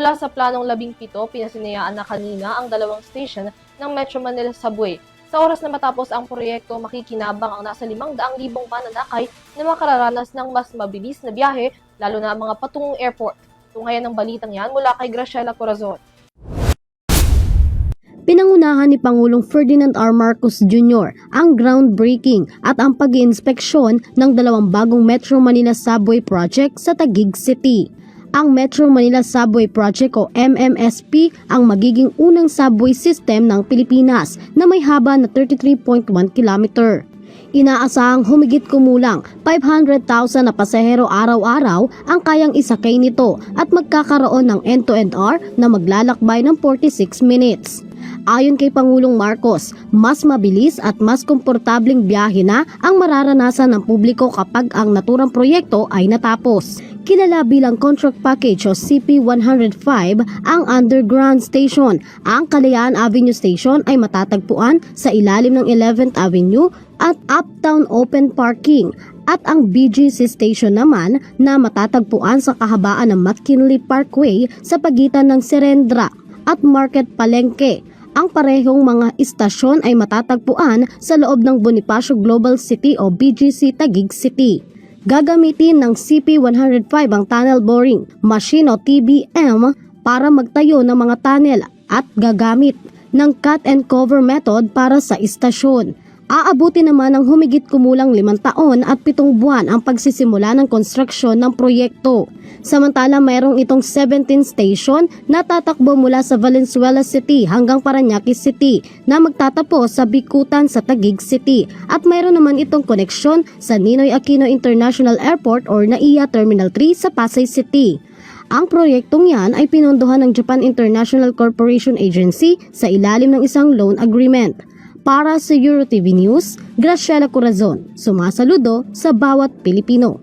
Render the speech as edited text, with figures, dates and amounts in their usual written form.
Mula sa planong 17, pinasinayaan na kanina ang 2 station ng Metro Manila Subway. Sa oras na matapos ang proyekto, makikinabang ang nasa 500,000 mananakay na makararanas ng mas mabilis na biyahe, lalo na ang mga patungong airport. Tunghayan ng balitang yan mula kay Graciela Corazon. Pinangunahan ni Pangulong Ferdinand R. Marcos Jr. ang groundbreaking at ang pag-iinspeksyon ng 2 bagong Metro Manila Subway Project sa Taguig City. Ang Metro Manila Subway Project o MMSP ang magiging unang subway system ng Pilipinas na may haba na 33.1 km. Inaasahang humigit kumulang 500,000 na pasahero araw-araw ang kayang isakay nito at magkakaroon ng end-to-end na maglalakbay ng 46 minutes. Ayon kay Pangulong Marcos, mas mabilis at mas komportableng biyahe na ang mararanasan ng publiko kapag ang naturang proyekto ay natapos. Kilala bilang contract package o CP105 ang underground station. Ang Kalayaan Avenue Station ay matatagpuan sa ilalim ng 11th Avenue at Uptown Open Parking. At ang BGC Station naman na matatagpuan sa kahabaan ng McKinley Parkway sa pagitan ng Serendra at Market Palengke. Ang parehong mga istasyon ay matatagpuan sa loob ng Bonifacio Global City o BGC Taguig City. Gagamitin ng CP105 ang tunnel boring machine o TBM para magtayo ng mga tunnel at gagamit ng cut and cover method para sa istasyon. Aabuti naman ng humigit kumulang 5 taon at 7 buwan ang pagsisimula ng konstruksyon ng proyekto. Samantala mayroong itong 17 station na tatakbo mula sa Valenzuela City hanggang Parañaque City na magtatapos sa Bikutan sa Taguig City at mayroon naman itong koneksyon sa Ninoy Aquino International Airport or NAIA Terminal 3 sa Pasay City. Ang proyektong yan ay pinondohan ng Japan International Corporation Agency sa ilalim ng isang loan agreement. Para sa EuroTV News, Graciela Corazon, sumasaludo sa bawat Pilipino.